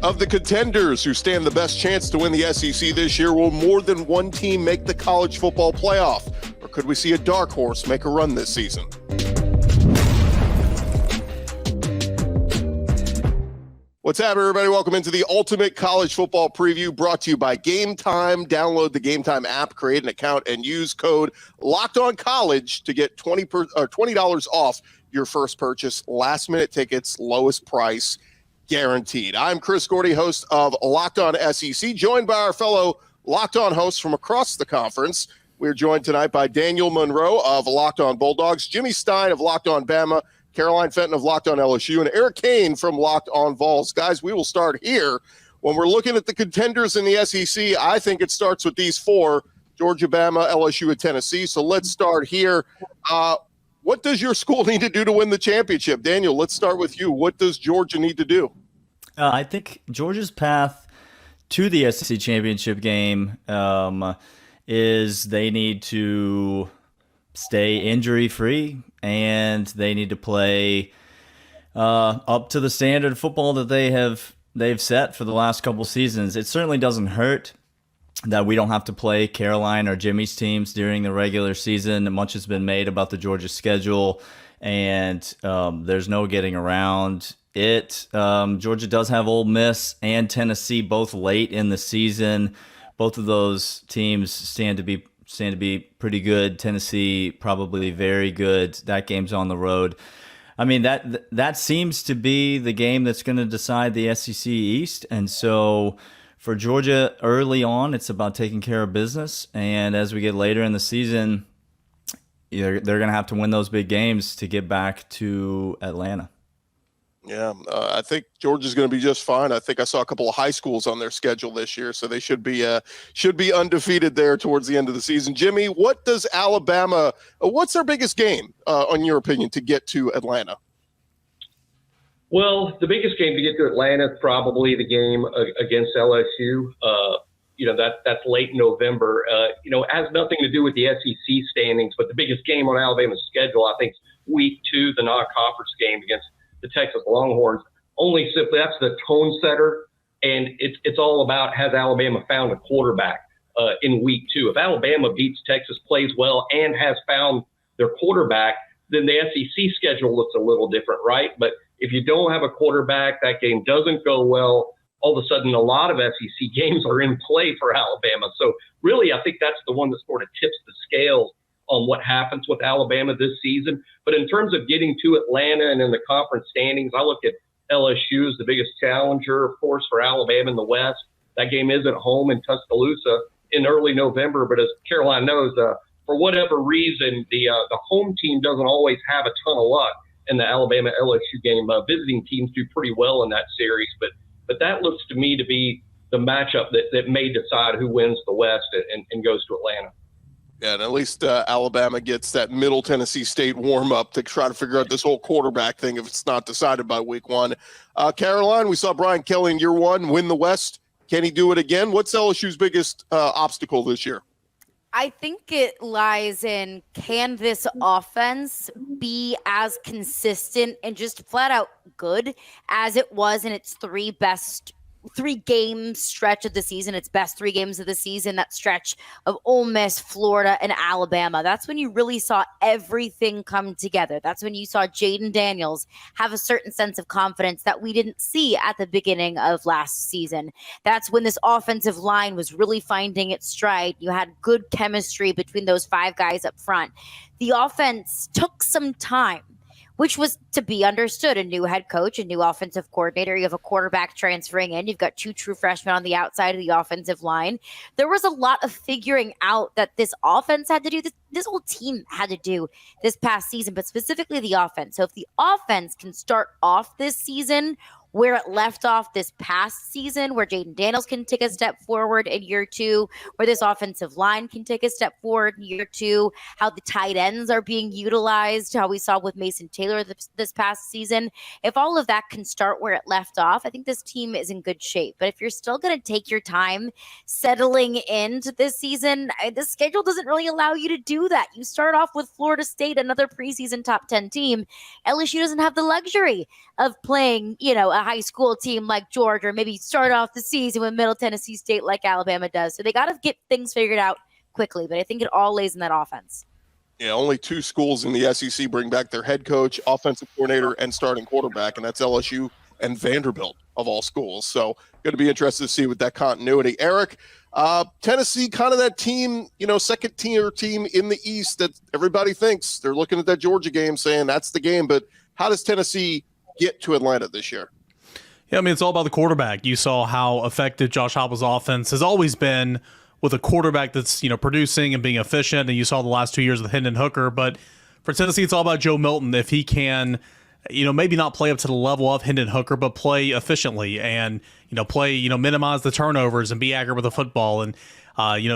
Of the contenders who stand the best chance to win the SEC this year, will more than one team make the college football playoff? Or could we see a dark horse make a run this season? What's happening, everybody? Welcome into the Ultimate College Football Preview, brought to you by Game Time. Download the Game Time app, create an account, and use code LOCKEDONCollege to get $20 off your first purchase. Last-minute tickets, lowest price guaranteed. I'm Chris Gordy, host of Locked On SEC, joined by our fellow Locked On hosts from across the conference. We're joined tonight by Daniel Monroe of Locked On Bulldogs, Jimmy Stein of Locked On Bama, Caroline Fenton of Locked On LSU, and Eric Cain from Locked On Vols. Guys, we will start here. When we're looking at the contenders in the SEC, I think it starts with these four: Georgia, Bama, LSU, and Tennessee. So let's start here. What does your school need to do to win the championship? Daniel, let's start with you. What does Georgia need to do? I think Georgia's path to the SEC championship game is they need to stay injury-free, and they need to play up to the standard of football that they've set for the last couple seasons. It certainly doesn't hurt that we don't have to play Caroline or Jimmy's teams during the regular season. Much has been made about the Georgia schedule, and there's no getting around it. Georgia does have Ole Miss and Tennessee both late in the season. Both of those teams stand to be pretty good. Tennessee probably very good. That game's on the road. I mean, that seems to be the game that's going to decide the SEC East, and so for Georgia, early on, it's about taking care of business. And as we get later in the season, they're going to have to win those big games to get back to Atlanta. Yeah, I think Georgia's going to be just fine. I think I saw a couple of high schools on their schedule this year, so they should be undefeated there towards the end of the season. Jimmy, what does Alabama? What's their biggest game, in your opinion, to get to Atlanta? Well, the biggest game to get to Atlanta is probably the game against LSU. That's late November. It has nothing to do with the SEC standings, but the biggest game on Alabama's schedule, I think, is week 2, the non-conference game against the Texas Longhorns. Only simply, that's the tone setter, and it's all about, has Alabama found a quarterback in week 2? If Alabama beats Texas, plays well, and has found their quarterback, then the SEC schedule looks a little different, right? But if you don't have a quarterback, that game doesn't go well. All of a sudden, a lot of SEC games are in play for Alabama. So really, I think that's the one that sort of tips the scales on what happens with Alabama this season. But in terms of getting to Atlanta and in the conference standings, I look at LSU as the biggest challenger, of course, for Alabama in the West. That game is at home in Tuscaloosa in early November. But as Caroline knows, for whatever reason, the home team doesn't always have a ton of luck in the Alabama-LSU game. Visiting teams do pretty well in that series, but that looks to me to be the matchup that may decide who wins the West and goes to Atlanta. Yeah, and at least Alabama gets that Middle Tennessee State warm-up to try to figure out this whole quarterback thing if it's not decided by week 1. Caroline, we saw Brian Kelly in year 1 win the West. Can he do it again? What's LSU's biggest obstacle this year? I think it lies in, can this offense be as consistent and just flat out good as it was in its three-game stretch of the season, its best 3 games of the season, that stretch of Ole Miss, Florida, and Alabama. That's when you really saw everything come together. That's when you saw Jaden Daniels have a certain sense of confidence that we didn't see at the beginning of last season. That's when this offensive line was really finding its stride. You had good chemistry between those 5 guys up front. The offense took some time, which was to be understood. A new head coach, a new offensive coordinator. You have a quarterback transferring in. You've got 2 true freshmen on the outside of the offensive line. There was a lot of figuring out that this offense had to do, this whole team had to do this past season, but specifically the offense. So if the offense can start off this season where it left off this past season, where Jaden Daniels can take a step forward in year 2, where this offensive line can take a step forward in year 2, how the tight ends are being utilized, how we saw with Mason Taylor this past season. If all of that can start where it left off, I think this team is in good shape. But if you're still going to take your time settling into this season, the schedule doesn't really allow you to do that. You start off with Florida State, another preseason top 10 team. LSU doesn't have the luxury of playing, a high school team like Georgia, or maybe start off the season with Middle Tennessee State like Alabama does. So they got to get things figured out quickly, but I think it all lays in that offense. Yeah, only 2 schools in the SEC bring back their head coach, offensive coordinator, and starting quarterback, and that's LSU and Vanderbilt of all schools. So going to be interested to see with that continuity. Eric, Tennessee, kind of that team, second-tier team in the East that everybody thinks. They're looking at that Georgia game saying that's the game, but how does Tennessee get to Atlanta this year? Yeah, I mean, it's all about the quarterback. You saw how effective Josh Heupel's offense has always been with a quarterback that's, producing and being efficient, and you saw the last 2 years with Hendon Hooker. But for Tennessee, it's all about Joe Milton. If he can, maybe not play up to the level of Hendon Hooker, but play efficiently and, minimize the turnovers and be accurate with the football. And,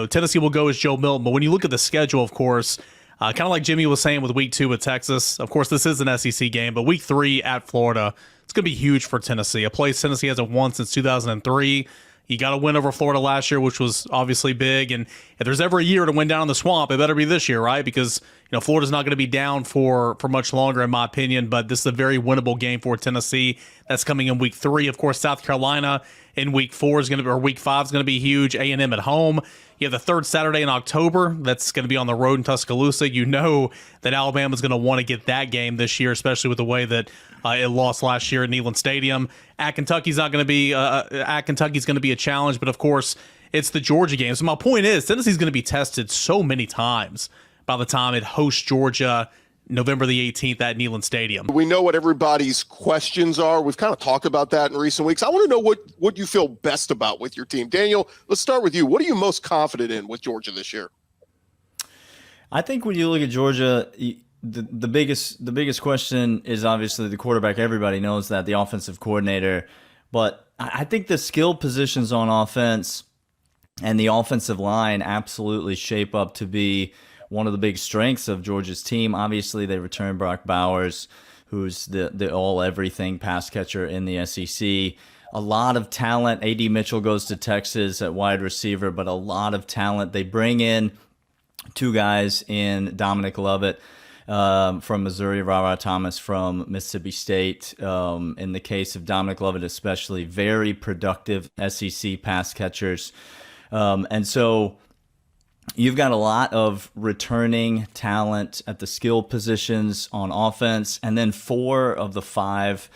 Tennessee will go as Joe Milton. But when you look at the schedule, of course, kind of like Jimmy was saying with week 2 with Texas, of course, this is an SEC game, but week 3 at Florida, it's going to be huge for Tennessee, a place Tennessee hasn't won since 2003. You got to win over Florida last year, which was obviously big. And if there's ever a year to win down in the swamp, it better be this year, right? Because Florida's not going to be down for much longer, in my opinion. But this is a very winnable game for Tennessee. That's coming in week 3. Of course, South Carolina in week 4 is going to be, or week 5 is going to be huge. A&M at home. You have the third Saturday in October. That's going to be on the road in Tuscaloosa. You know that Alabama's going to want to get that game this year, especially with the way that it lost last year at Neyland Stadium. At Kentucky's not going to be a challenge, but of course it's the Georgia game. So my point is, Tennessee's going to be tested so many times by the time it hosts Georgia November the 18th at Neyland Stadium. We know what everybody's questions are. We've kind of talked about that in recent weeks. I want to know what you feel best about with your team. Daniel, let's start with you. What are you most confident in with Georgia this year? I think when you look at Georgia, the biggest question is obviously the quarterback. Everybody knows that, the offensive coordinator. But I think the skill positions on offense and the offensive line absolutely shape up to be one of the big strengths of Georgia's team. Obviously, they return Brock Bowers, who's the all-everything pass catcher in the SEC. A lot of talent. A.D. Mitchell goes to Texas at wide receiver, but a lot of talent. They bring in 2 guys in Dominic Lovett from Missouri, Ra Thomas from Mississippi State. In the case of Dominic Lovett especially, very productive SEC pass catchers. And so you've got a lot of returning talent at the skill positions on offense, and then 4 of the 5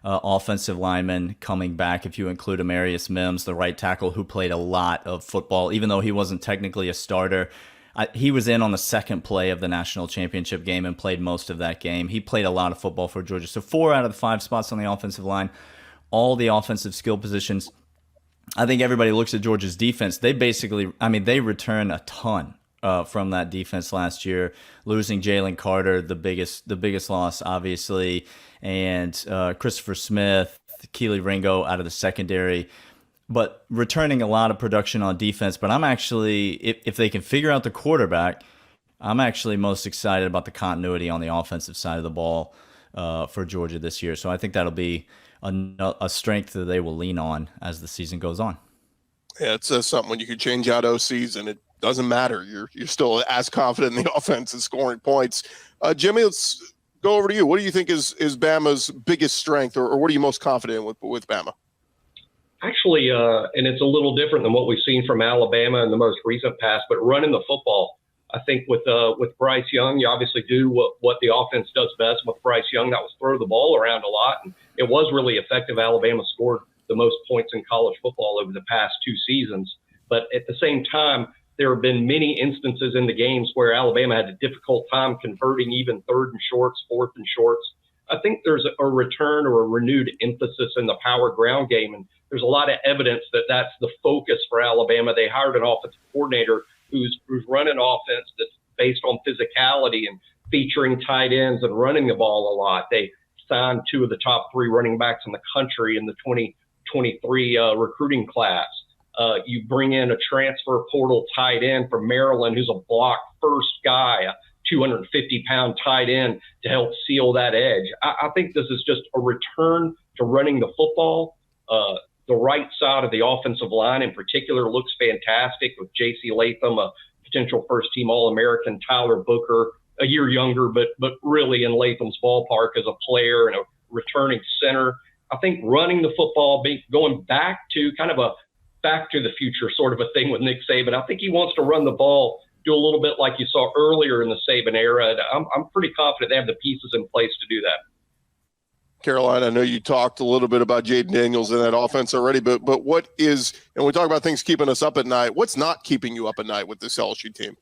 offensive linemen coming back, if you include Amarius Mims, the right tackle, who played a lot of football, even though he wasn't technically a starter. He was in on the second play of the national championship game and played most of that game. He played a lot of football for Georgia. So 4 out of the 5 spots on the offensive line, all the offensive skill positions. I think everybody looks at Georgia's defense. They return a ton from that defense last year, losing Jalen Carter, the biggest loss, obviously, and Christopher Smith, Keely Ringo out of the secondary, but returning a lot of production on defense. But I'm actually, if they can figure out the quarterback, I'm actually most excited about the continuity on the offensive side of the ball for Georgia this year. So I think that'll be a strength that they will lean on as the season goes on. Yeah, it's something when you could change out OCs and it doesn't matter. You're still as confident in the offense and scoring points. Jimmy, let's go over to you. What do you think is Bama's biggest strength, or what are you most confident in with Bama? Actually, and it's a little different than what we've seen from Alabama in the most recent past, but running the football. I think with Bryce Young, you obviously do what the offense does best. With Bryce Young, that was throw the ball around a lot, and it was really effective. Alabama scored the most points in college football over the past 2 seasons. But at the same time, there have been many instances in the games where Alabama had a difficult time converting even 3rd and shorts, 4th and shorts. I think there's a return or a renewed emphasis in the power ground game, and there's a lot of evidence that that's the focus for Alabama. They hired an offensive coordinator who's running offense that's based on physicality and featuring tight ends and running the ball a lot. They signed 2 of the top 3 running backs in the country in the 2023 recruiting class. You bring in a transfer portal tight end from Maryland who's a block first guy, a 250-pound tight end to help seal that edge. I think this is just a return to running the football. The right side of the offensive line in particular looks fantastic with J.C. Latham, a potential first-team All-American, Tyler Booker, a year younger, but really in Latham's ballpark as a player and a returning center. I think running the football, going back to kind of a back to the future sort of a thing with Nick Saban. I think he wants to run the ball, do a little bit like you saw earlier in the Saban era. And I'm pretty confident they have the pieces in place to do that. Caroline, I know you talked a little bit about Jaden Daniels in that offense already, but what is, and we talk about things keeping us up at night, what's not keeping you up at night with this LSU team?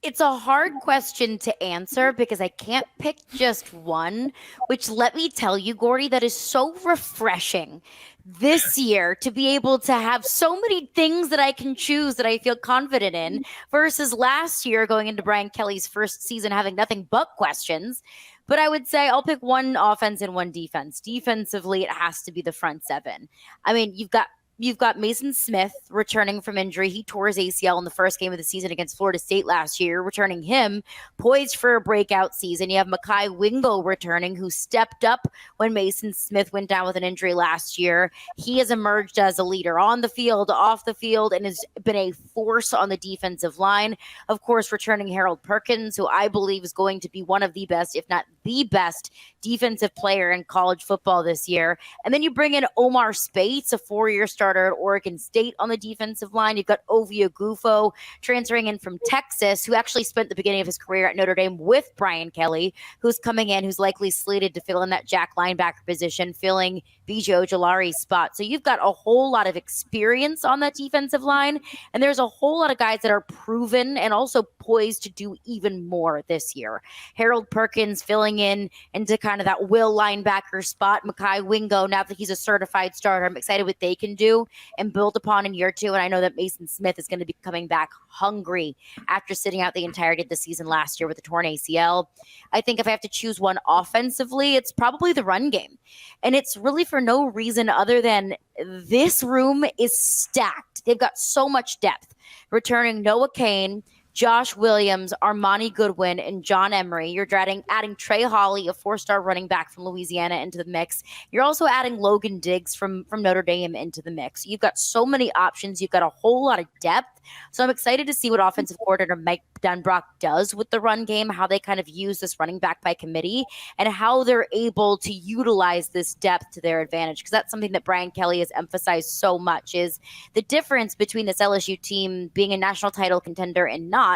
It's a hard question to answer because I can't pick just one, which let me tell you, Gordy, that is so refreshing this year to be able to have so many things that I can choose that I feel confident in versus last year going into Brian Kelly's first season having nothing but questions. But I would say I'll pick one offense and one defense. Defensively, it has to be the front seven. I mean, you've got Mason Smith returning from injury. He tore his ACL in the first game of the season against Florida State last year, returning him, poised for a breakout season. You have Mekhi Wingo returning, who stepped up when Mason Smith went down with an injury last year. He has emerged as a leader on the field, off the field, and has been a force on the defensive line. Of course, returning Harold Perkins, who I believe is going to be one of the best, if not the best, defensive player in college football this year. And then you bring in Omar Spates, a 4-year starter at Oregon State on the defensive line. You've got Ovia Gufo transferring in from Texas, who actually spent the beginning of his career at Notre Dame with Brian Kelly, who's coming in, who's likely slated to fill in that jack linebacker position, filling B.J. Ojolari's spot. So you've got a whole lot of experience on that defensive line, and there's a whole lot of guys that are proven and also poised to do even more this year. Harold Perkins filling in into kind of that will linebacker spot. Mekhi Wingo, now that he's a certified starter, I'm excited what they can do and build upon in year two. And I know that Mason Smith is going to be coming back hungry after sitting out the entirety of the season last year with a torn ACL. I think if I have to choose one offensively, it's probably the run game. And it's really for no reason other than this room is stacked. They've got so much depth. Returning Noah Cain, Josh Williams, Armani Goodwin, and John Emery. You're adding Trey Hawley, a 4-star running back from Louisiana, into the mix. You're also adding Logan Diggs from Notre Dame into the mix. You've got so many options. You've got a whole lot of depth. So I'm excited to see what offensive coordinator Mike Dunbrock does with the run game, how they kind of use this running back by committee, and how they're able to utilize this depth to their advantage. Because that's something that Brian Kelly has emphasized so much, is the difference between this LSU team being a national title contender and not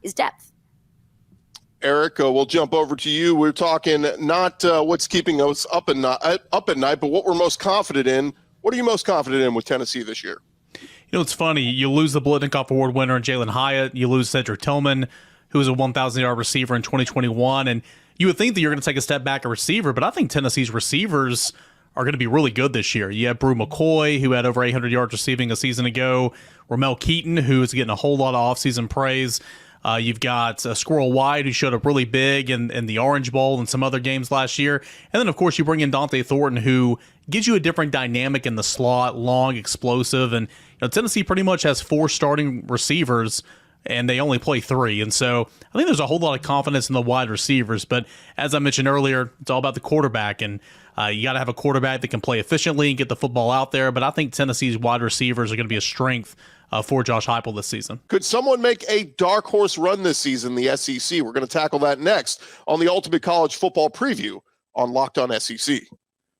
is depth. Eric, we'll jump over to you. We're talking not what's keeping us up at night, but what we're most confident in. What are you most confident in with Tennessee this year? You know, it's funny. You lose the Blitnikoff Award winner in Jalen Hyatt. You lose Cedric Tillman, who was a 1,000-yard receiver in 2021. And you would think that you're going to take a step back at receiver, but I think Tennessee's receivers are going to be really good this year. You have Brew McCoy, who had over 800 yards receiving a season ago. Ramel Keaton, who is getting a whole lot of offseason praise. You've got Squirrel White, who showed up really big in the Orange Bowl and some other games last year. And then, of course, you bring in Dante Thornton, who gives you a different dynamic in the slot, long, explosive. And Tennessee pretty much has 4 starting receivers, and they only play 3. And so I think there's a whole lot of confidence in the wide receivers. But as I mentioned earlier, it's all about the quarterback. And you got to have a quarterback that can play efficiently and get the football out there. But I think Tennessee's wide receivers are going to be a strength for Josh Heupel this season. Could someone make a dark horse run this season, the SEC? We're going to tackle that next on the Ultimate College Football Preview on Locked On SEC.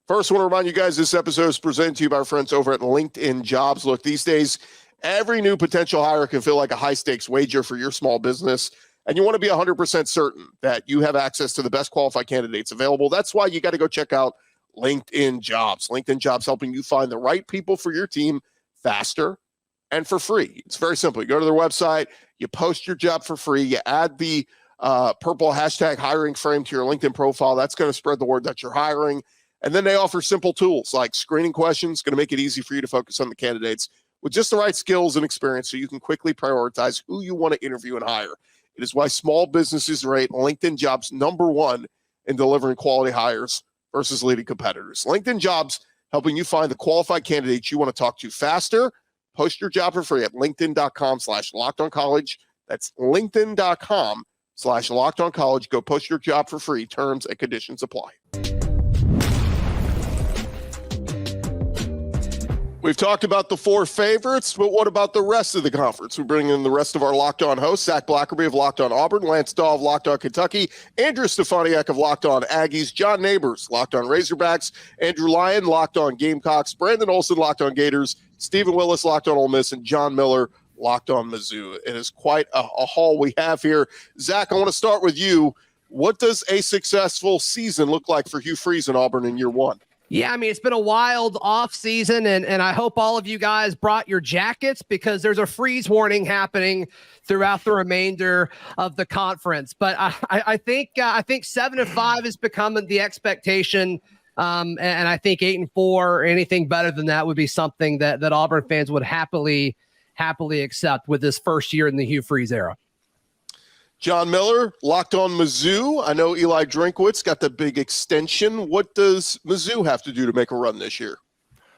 First, I want to remind you guys this episode is presented to you by our friends over at LinkedIn Jobs. Look, these days, every new potential hire can feel like a high-stakes wager for your small business, and you want to be 100% certain that you have access to the best qualified candidates available. That's why you got to go check out LinkedIn Jobs. LinkedIn Jobs helping you find the right people for your team faster and for free. It's very simple. You go to their website, you post your job for free, you add the purple hashtag hiring frame to your LinkedIn profile. That's going to spread the word that you're hiring. And then they offer simple tools like screening questions, going to make it easy for you to focus on the candidates with just the right skills and experience so you can quickly prioritize who you want to interview and hire. It is why small businesses rate LinkedIn Jobs #1 in delivering quality hires versus leading competitors. LinkedIn Jobs helping you find the qualified candidates you want to talk to faster. Post your job for free at linkedin.com/lockedoncollege. That's linkedin.com/lockedoncollege. Go post your job for free. Terms and conditions apply. We've talked about the 4 favorites, but what about the rest of the conference? We bring in the rest of our Locked On hosts: Zach Blackerby of Locked On Auburn, Lance Dawe of Locked On Kentucky, Andrew Stefaniak of Locked On Aggies, John Nabors, Locked On Razorbacks, Andrew Lyon, Locked On Gamecocks, Brandon Olsen, Locked On Gators, Stephen Willis, Locked On Ole Miss, and John Miller, Locked On Mizzour. It is quite a haul we have here. Zach, I want to start with you. What does a successful season look like for Hugh Freeze in Auburn in year 1? Yeah, I mean, it's been a wild off season, and I hope all of you guys brought your jackets because there's a freeze warning happening throughout the remainder of the conference. But I think 7-5 is becoming the expectation, and I think 8-4 or anything better than that would be something that Auburn fans would happily accept with this first year in the Hugh Freeze era. John Miller, Locked On Mizzou. I know Eli Drinkwitz got the big extension. What does Mizzou have to do to make a run this year?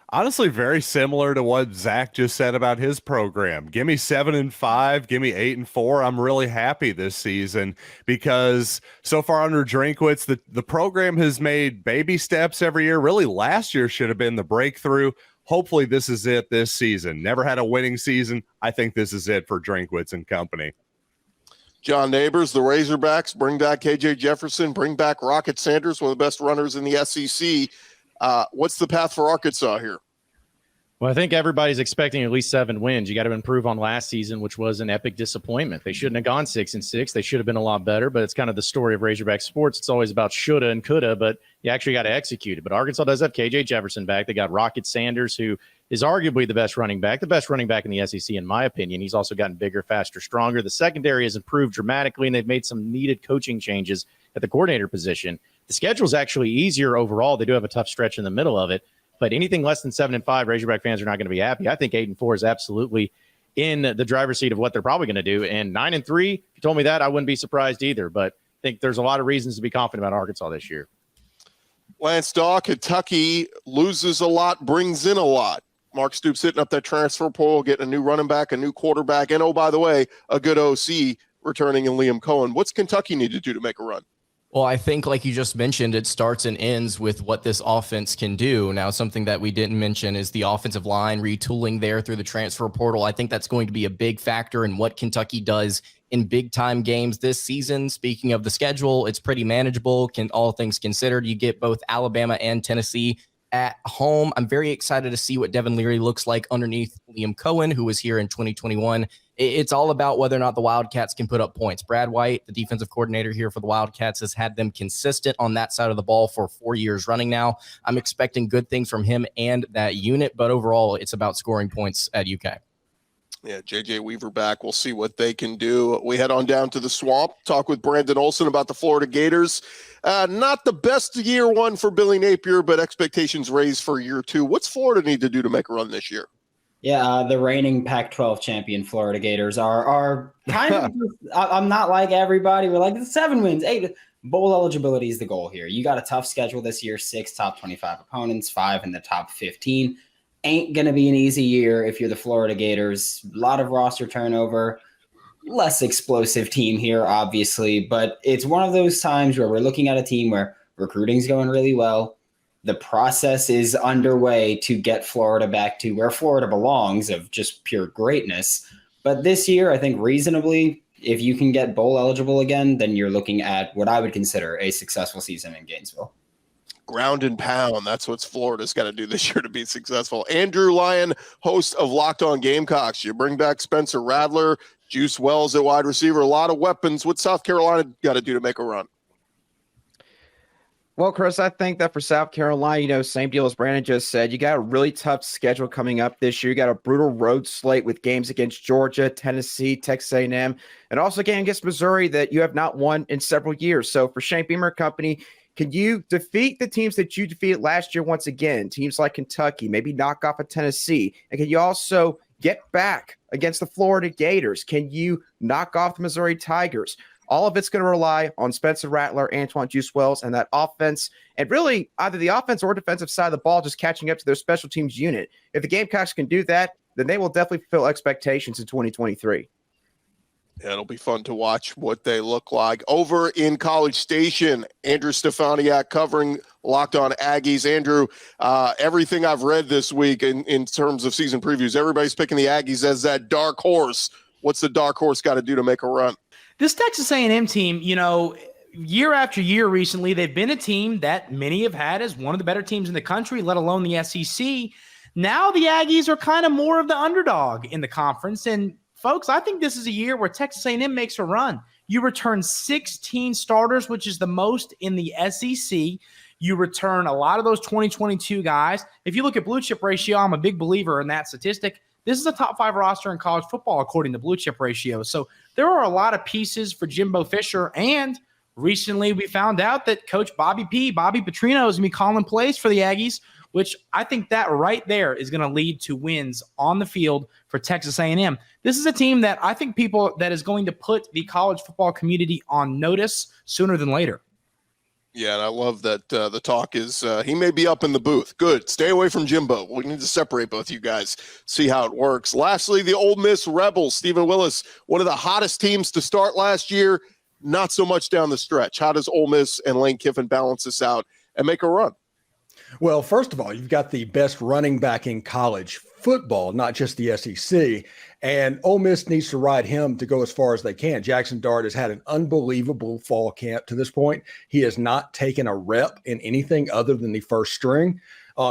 Honestly, very similar to what Zach just said about his program. Give me 7-5, give me 8-4. I'm really happy this season because so far under Drinkwitz, the program has made baby steps every year. Really, last year should have been the breakthrough. Hopefully this is it this season. Never had a winning season. I think this is it for Drinkwitz and company. John Nabors, the Razorbacks, bring back KJ Jefferson, bring back Rocket Sanders, one of the best runners in the SEC. What's the path for Arkansas here? Well, I think everybody's expecting at least 7 wins. You got to improve on last season, which was an epic disappointment. They shouldn't have gone 6-6. They should have been a lot better, but it's kind of the story of Razorback sports. It's always about shoulda and coulda, but you actually got to execute it. But Arkansas does have KJ Jefferson back. They got Rocket Sanders, who is arguably the best running back in the SEC, in my opinion. He's also gotten bigger, faster, stronger. The secondary has improved dramatically, and they've made some needed coaching changes at the coordinator position. The schedule is actually easier overall. They do have a tough stretch in the middle of it, but anything less than 7-5, Razorback fans are not going to be happy. I think 8-4 is absolutely in the driver's seat of what they're probably going to do. And 9-3, if you told me that, I wouldn't be surprised either. But I think there's a lot of reasons to be confident about Arkansas this year. Lance Dawe, Kentucky loses a lot, brings in a lot. Mark Stoops hitting up that transfer portal, getting a new running back, a new quarterback, and, oh, by the way, a good OC returning in Liam Cohen. What's Kentucky need to do to make a run? Well, I think, like you just mentioned, it starts and ends with what this offense can do. Now, something that we didn't mention is the offensive line retooling there through the transfer portal. I think that's going to be a big factor in what Kentucky does in big-time games this season. Speaking of the schedule, it's pretty manageable, all things considered. You get both Alabama and Tennessee at home. I'm very excited to see what Devin Leary looks like underneath Liam Cohen, who was here in 2021. It's all about whether or not the Wildcats can put up points. Brad White, the defensive coordinator here for the Wildcats, has had them consistent on that side of the ball for 4 years running now. I'm expecting good things from him and that unit, but overall, it's about scoring points at UK. Yeah, J.J. Weaver back. We'll see what they can do. We head on down to the Swamp, talk with Brandon Olsen about the Florida Gators. Not the best year 1 for Billy Napier, but expectations raised for year 2. What's Florida need to do to make a run this year? Yeah, the reigning Pac-12 champion Florida Gators are kind of – I'm not like everybody. We're like 7 wins, 8 – bowl eligibility is the goal here. You got a tough schedule this year, 6 top 25 opponents, 5 in the top 15. Ain't going to be an easy year if you're the Florida Gators. A lot of roster turnover, less explosive team here, obviously, but it's one of those times where we're looking at a team where recruiting's going really well. The process is underway to get Florida back to where Florida belongs, of just pure greatness. But this year, I think reasonably, if you can get bowl eligible again, then you're looking at what I would consider a successful season in Gainesville. Ground and pound. That's what Florida's got to do this year to be successful. Andrew Lyon, host of Locked On Gamecocks. You bring back Spencer Rattler, Juice Wells at wide receiver, a lot of weapons. What's South Carolina got to do to make a run? Well, Chris, I think that for South Carolina, same deal as Brandon just said. You got a really tough schedule coming up this year. You got a brutal road slate with games against Georgia, Tennessee, Texas A&M, and also a game against Missouri that you have not won in several years. So for Shane Beamer Company, can you defeat the teams that you defeated last year once again, teams like Kentucky, maybe knock off a Tennessee? And can you also get back against the Florida Gators? Can you knock off the Missouri Tigers? All of it's going to rely on Spencer Rattler, Antoine Juice Wells, and that offense, and really either the offense or defensive side of the ball just catching up to their special teams unit. If the Gamecocks can do that, then they will definitely fulfill expectations in 2023. Yeah, it'll be fun to watch what they look like. Over in College Station, Andrew Stefaniak covering Locked On Aggies. Andrew, everything I've read this week in terms of season previews, everybody's picking the Aggies as that dark horse. What's the dark horse got to do to make a run? This Texas A&M team, year after year recently, they've been a team that many have had as one of the better teams in the country, let alone the SEC. Now the Aggies are kind of more of the underdog in the conference. And folks, I think this is a year where Texas A&M makes a run. You return 16 starters, which is the most in the SEC. You return a lot of those 2022 guys. If you look at blue chip ratio, I'm a big believer in that statistic. This is a top 5 roster in college football, according to blue chip ratio. So there are a lot of pieces for Jimbo Fisher. And recently we found out that Coach Bobby Petrino is going to be calling plays for the Aggies, which I think that right there is going to lead to wins on the field for Texas A&M. This is a team that I think that is going to put the college football community on notice sooner than later. Yeah, and I love that the talk is he may be up in the booth. Good. Stay away from Jimbo. We need to separate both you guys, see how it works. Lastly, the Ole Miss Rebels, Stephen Willis, one of the hottest teams to start last year, not so much down the stretch. How does Ole Miss and Lane Kiffin balance this out and make a run? Well, first of all, you've got the best running back in college football, not just the SEC. And Ole Miss needs to ride him to go as far as they can. Jackson Dart has had an unbelievable fall camp to this point. He has not taken a rep in anything other than the first string.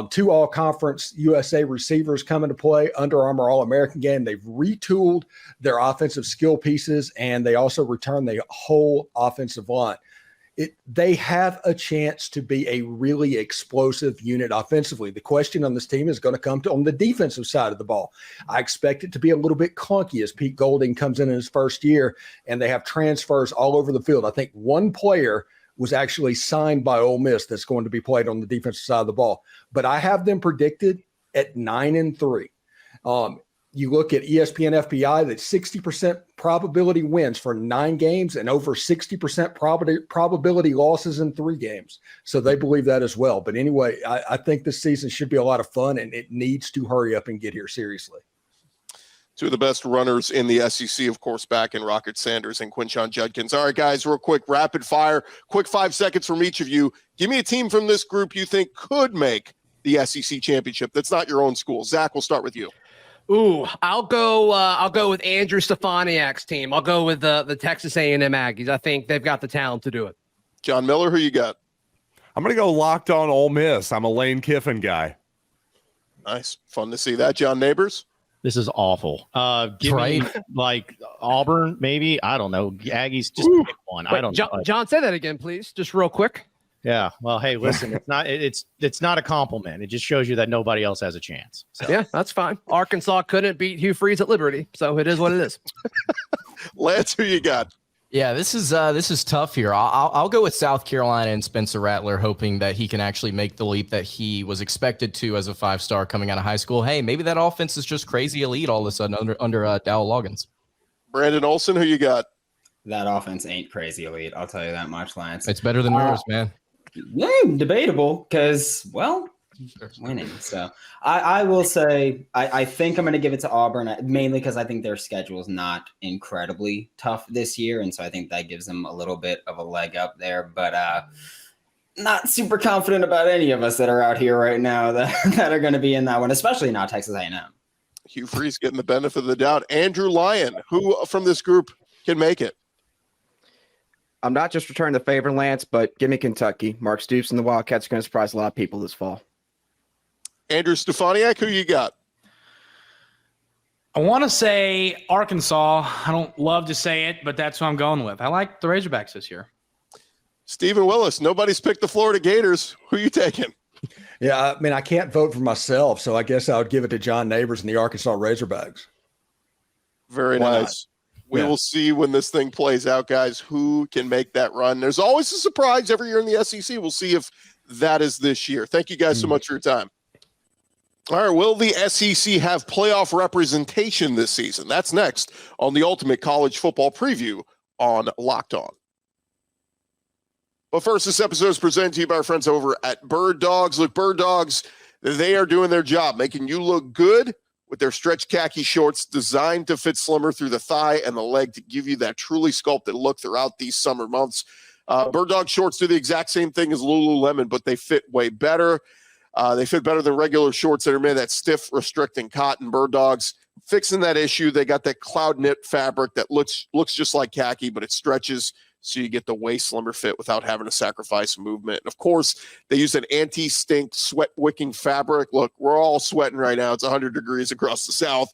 2 all-conference USA receivers come into play, Under Armour All-American game. They've retooled their offensive skill pieces, and they also return the whole offensive line. They have a chance to be a really explosive unit offensively. The question on this team is going to come on the defensive side of the ball. I expect it to be a little bit clunky as Pete Golding comes in his first year, and they have transfers all over the field. I think one player was actually signed by Ole Miss that's going to be played on the defensive side of the ball. But I have them predicted at 9-3. You look at ESPN FPI, that 60% probability wins for 9 games and over 60% probability losses in 3 games. So they believe that as well. But anyway, I think this season should be a lot of fun, and it needs to hurry up and get here seriously. 2 of the best runners in the SEC, of course, back in Rocket Sanders and Quinshon Judkins. All right, guys, real quick, rapid fire, quick 5 seconds from each of you. Give me a team from this group you think could make the SEC championship that's not your own school. Zach, we'll start with you. Ooh, I'll go with Andrew Stefaniak's team. I'll go with the Texas A&M Aggies. I think they've got the talent to do it. John Miller, who you got? I'm going to go Locked On Ole Miss. I'm a Lane Kiffin guy. Nice. Fun to see that. John Nabors? This is awful. Give me like Auburn, maybe. I don't know. Aggies, just pick one. Wait, I don't know. John, say that again, please. Just real quick. Yeah. Well, hey, listen, it's not a compliment. It just shows you that nobody else has a chance. So. Yeah, that's fine. Arkansas couldn't beat Hugh Freeze at Liberty, so it is what it is. Lance, who you got? Yeah, this is tough here. I'll go with South Carolina and Spencer Rattler, hoping that he can actually make the leap that he was expected to as a 5-star coming out of high school. Hey, maybe that offense is just crazy elite all of a sudden under Dawe Loggins. Brandon Olsen, who you got? That offense ain't crazy elite. I'll tell you that much, Lance. It's better than yours, man. Yeah, debatable because, well, winning. So I will say I think I'm going to give it to Auburn, mainly because I think their schedule is not incredibly tough this year. And so I think that gives them a little bit of a leg up there. But not super confident about any of us that are out here right now that are going to be in that one, especially not Texas A&M. Hugh Freeze getting the benefit of the doubt. Andrew Lyon, who from this group can make it? I'm not just returning the favor, Lance, but give me Kentucky. Mark Stoops and the Wildcats are going to surprise a lot of people this fall. Andrew Stefaniak, who you got? I want to say Arkansas. I don't love to say it, but that's who I'm going with. I like the Razorbacks this year. Stephen Willis, nobody's picked the Florida Gators. Who you taking? Yeah, I mean, I can't vote for myself, so I guess I would give it to John Nabors and the Arkansas Razorbacks. Very nice. We will see when this thing plays out, guys, who can make that run. There's always a surprise every year in the SEC. We'll see if that is this year. Thank you guys so much for your time. All right, will the SEC have playoff representation this season? That's next on the Ultimate College Football Preview on Locked On. But first, this episode is presented to you by our friends over at Bird Dogs. Look, Bird Dogs, they are doing their job, making you look good with their stretch khaki shorts designed to fit slimmer through the thigh and the leg to give you that truly sculpted look throughout these summer months. Bird Dog shorts do the exact same thing as Lululemon, but they fit way better. They fit better than regular shorts that are made of that stiff, restricting cotton. Bird Dogs fixing that issue. They got that cloud knit fabric that looks just like khaki, but it stretches so you get the way slimmer fit without having to sacrifice movement. And of course, they use an anti-stink, sweat-wicking fabric. Look, we're all sweating right now. It's 100 degrees across the South.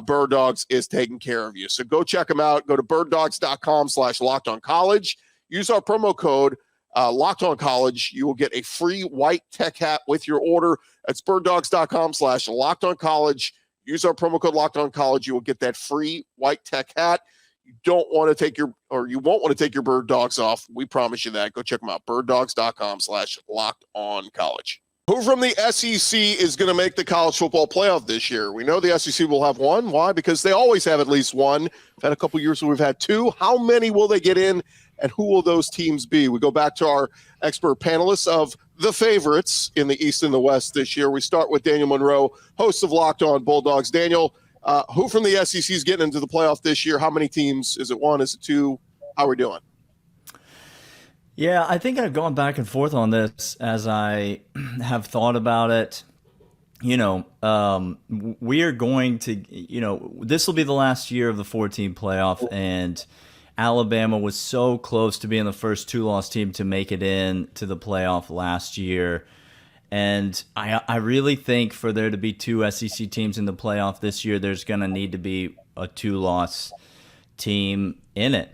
Bird Dogs is taking care of you. So go check them out. Go to birddogs.com/lockedoncollege. Use our promo code LockedOnCollege. You will get a free white tech hat with your order. That's birddogs.com/lockedoncollege. Use our promo code LockedOnCollege. You will get that free white tech hat. You won't want to take your Bird Dogs off. We promise you that. Go check them out. birddogs.com/lockedoncollege. Who from the SEC is going to make the college football playoff this year? We know the SEC will have one. Why? Because they always have at least one. We've had a couple years where we've had two. How many will they get in, and who will those teams be? We go back to our expert panelists of the favorites in the East and the West this year. We start with Daniel Monroe, host of Locked On Bulldogs. Daniel, who from the SEC is getting into the playoff this year? How many teams? Is it one? Is it two? How are we doing? Yeah, I think I've gone back and forth on this as I have thought about it. We are going to, this will be the last year of the 14 playoff, and Alabama was so close to being the first two-loss team to make it in to the playoff last year. And I really think for there to be two SEC teams in the playoff this year, there's going to need to be a two-loss team in it.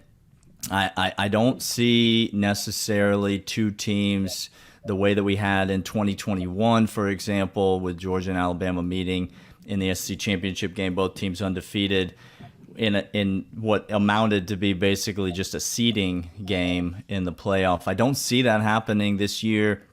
I don't see necessarily two teams the way that we had in 2021, for example, with Georgia and Alabama meeting in the SEC championship game, both teams undefeated in what amounted to be basically just a seeding game in the playoff. I don't see that happening this year.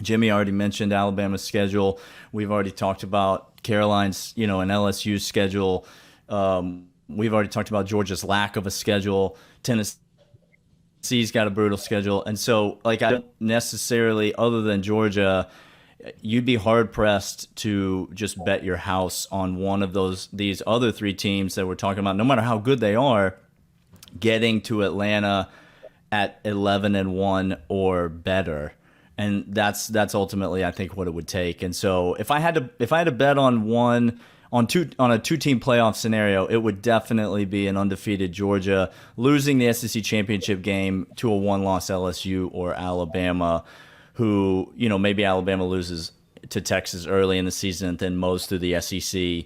Jimmy already mentioned Alabama's schedule. We've already talked about Caroline's, and LSU's schedule. We've already talked about Georgia's lack of a schedule. Tennessee's got a brutal schedule. And so, I don't necessarily, other than Georgia, you'd be hard-pressed to just bet your house on one of these other three teams that we're talking about, no matter how good they are, getting to Atlanta at 11-1 or better. And that's ultimately, I think, what it would take. And so if I had to bet on a two-team playoff scenario, it would definitely be an undefeated Georgia losing the SEC championship game to a one-loss LSU or Alabama, who, maybe Alabama loses to Texas early in the season, and then mows through the SEC,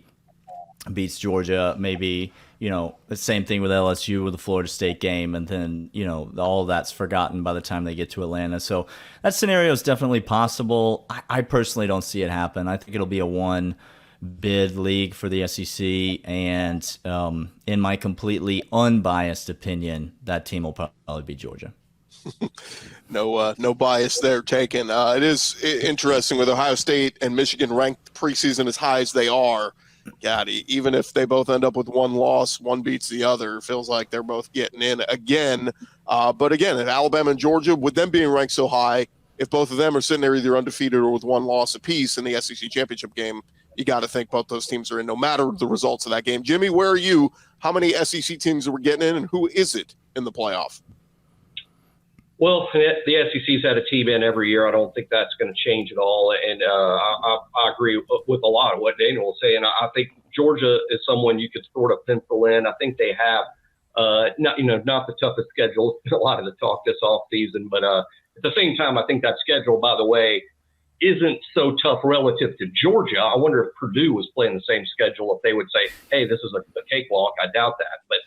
beats Georgia, maybe, the same thing with LSU with the Florida State game, and then, all of that's forgotten by the time they get to Atlanta. So that scenario is definitely possible. I personally don't see it happen. I think it'll be a one-bid league for the SEC, and in my completely unbiased opinion, that team will probably be Georgia. No bias there taken. It is interesting with Ohio State and Michigan ranked preseason as high as they are. God, even if they both end up with one loss, one beats the other, it feels like they're both getting in again. But again, at Alabama and Georgia, with them being ranked so high, if both of them are sitting there either undefeated or with one loss apiece in the SEC championship game, you got to think both those teams are in, no matter the results of that game. Jimmy, where are you? How many SEC teams are we getting in, and who is it in the playoff? Well, the SEC's had a team in every year. I don't think that's going to change at all. And I agree with a lot of what Daniel was saying. I think Georgia is someone you could sort of pencil in. I think they have not the toughest schedule. A lot of the talk this offseason, but at the same time, I think that schedule, by the way, isn't so tough relative to Georgia. I wonder if Purdue was playing the same schedule, if they would say, hey, this is a cakewalk. I doubt that. But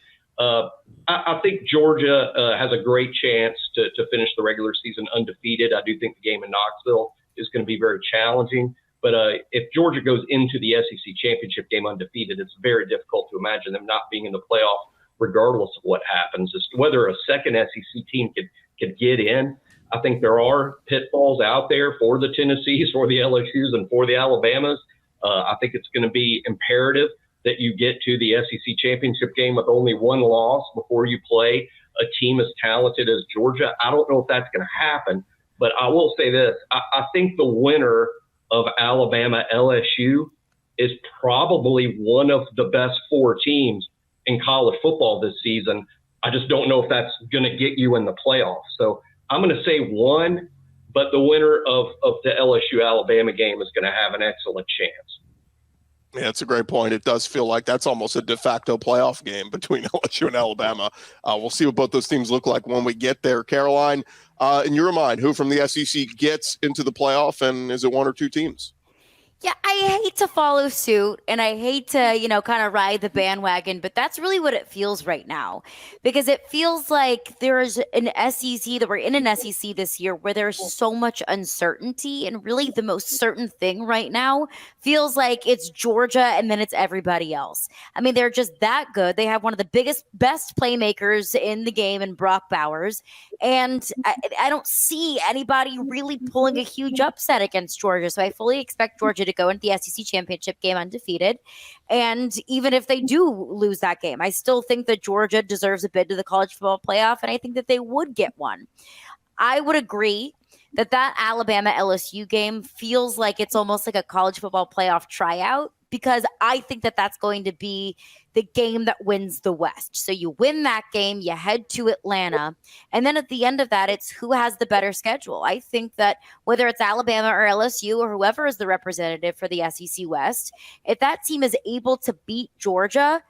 I think Georgia has a great chance to finish the regular season undefeated. I do think the game in Knoxville is going to be very challenging. But if Georgia goes into the SEC championship game undefeated, it's very difficult to imagine them not being in the playoff regardless of what happens. As to whether a second SEC team could get in, I think there are pitfalls out there for the Tennessees, for the LSUs, and for the Alabamas. I think it's going to be imperative that you get to the SEC championship game with only one loss before you play a team as talented as Georgia. I don't know if that's going to happen, but I will say this. I think the winner of Alabama LSU is probably one of the best 4 teams in college football this season. I just don't know if that's going to get you in the playoffs. So I'm going to say 1, but the winner of the LSU-Alabama game is going to have an excellent chance. Yeah, that's a great point. It does feel like that's almost a de facto playoff game between LSU and Alabama. We'll see what both those teams look like when we get there. Caroline, in your mind, who from the SEC gets into the playoff, and is it 1 or 2 teams? Yeah, I hate to follow suit and I hate to, kind of ride the bandwagon, but that's really what it feels right now, because it feels like there's an SEC that we're in an SEC this year where there's so much uncertainty, and really the most certain thing right now feels like it's Georgia and then it's everybody else. I mean, they're just that good. They have one of the best playmakers in the game in Brock Bowers, and I don't see anybody really pulling a huge upset against Georgia. So I fully expect Georgia to go into the SEC championship game undefeated. And even if they do lose that game, I still think that Georgia deserves a bid to the college football playoff, and I think that they would get one. I would agree that Alabama LSU game feels like it's almost like a college football playoff tryout, because I think that that's going to be the game that wins the West. So you win that game, you head to Atlanta, and then at the end of that, it's who has the better schedule. I think that whether it's Alabama or LSU or whoever is the representative for the SEC West, if that team is able to beat Georgia,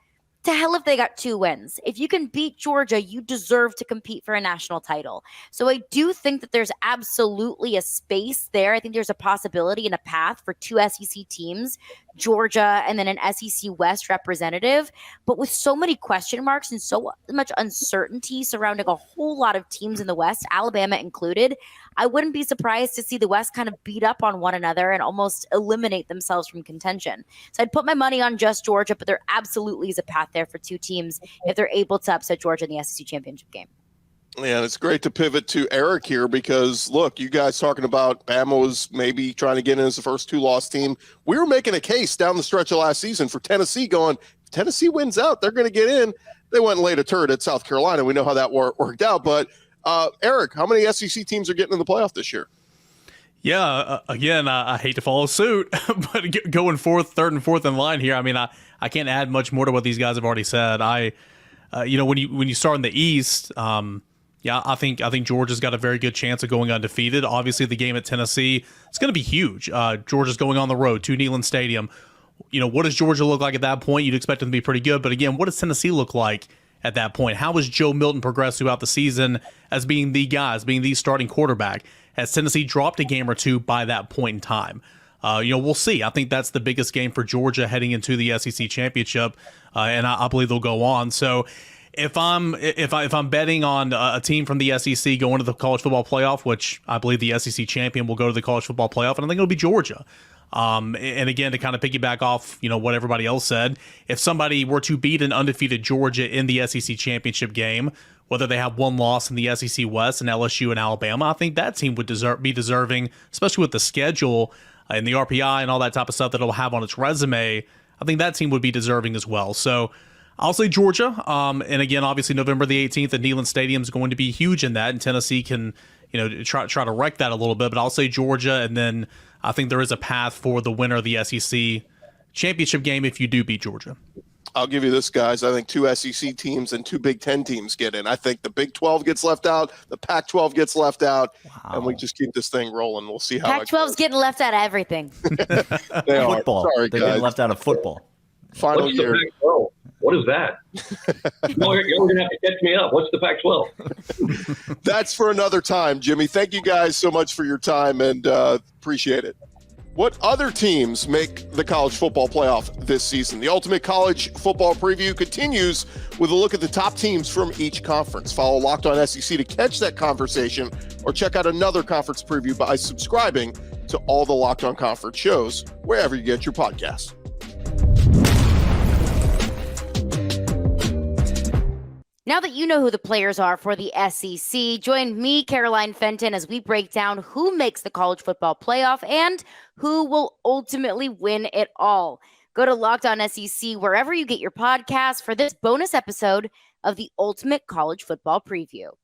to hell if they got 2 wins. If you can beat Georgia, you deserve to compete for a national title. So I do think that there's absolutely a space there. I think there's a possibility and a path for 2 SEC teams, Georgia and then an SEC West representative. But with so many question marks and so much uncertainty surrounding a whole lot of teams in the West, Alabama included, I wouldn't be surprised to see the West kind of beat up on one another and almost eliminate themselves from contention. So I'd put my money on just Georgia, but there absolutely is a path there for 2 teams if they're able to upset Georgia in the SEC championship game. Yeah, and it's great to pivot to Eric here, because look, you guys talking about Bama was maybe trying to get in as the first 2-loss team. We were making a case down the stretch of last season for Tennessee, going, if Tennessee wins out, they're going to get in. They went and laid a turd at South Carolina. We know how that worked out. But Eric, how many SEC teams are getting in the playoff this year? Yeah, again, I hate to follow suit, but going 3rd and 4th in line here, I mean, I can't add much more to what these guys have already said. When you start in the East, yeah, I think Georgia's got a very good chance of going undefeated. Obviously, the game at Tennessee, it's going to be huge. Georgia's going on the road to Neyland Stadium. What does Georgia look like at that point? You'd expect them to be pretty good. But again, what does Tennessee look like at that point? How has Joe Milton progressed throughout the season as being the guy, as being the starting quarterback? Has Tennessee dropped a game or 2 by that point in time? We'll see. I think that's the biggest game for Georgia heading into the SEC championship, and I believe they'll go on. So if I'm betting on a team from the SEC going to the college football playoff, which I believe the SEC champion will go to the college football playoff, and I think it'll be Georgia. And again, to kind of piggyback off, what everybody else said, if somebody were to beat an undefeated Georgia in the SEC championship game, whether they have 1 loss in the SEC West and LSU and Alabama, I think that team would be deserving, especially with the schedule and the RPI and all that type of stuff that it'll have on its resume. I think that team would be deserving as well. So I'll say Georgia. And again, obviously November the 18th at Neyland Stadium is going to be huge in that, and Tennessee can, try to wreck that a little bit. But I'll say Georgia, and then I think there is a path for the winner of the SEC championship game if you do beat Georgia. I'll give you this, guys. I think 2 SEC teams and 2 Big Ten teams get in. I think the Big 12 gets left out, the Pac-12 gets left out, and we just keep this thing rolling. We'll see how Pac-12's getting left out of everything. They are. Football. Sorry, They're guys. getting left out of football. Final What's year. the Pac-12? What is that? You're going to have to catch me up. What's the Pac-12? That's for another time, Jimmy. Thank you guys so much for your time, and appreciate it. What other teams make the college football playoff this season? The Ultimate College Football Preview continues with a look at the top teams from each conference. Follow Locked On SEC to catch that conversation, or check out another conference preview by subscribing to all the Locked On Conference shows wherever you get your podcasts. Now that you know who the players are for the SEC, join me, Caroline Fenton, as we break down who makes the college football playoff and who will ultimately win it all. Go to Locked On SEC wherever you get your podcasts for this bonus episode of the Ultimate College Football Preview.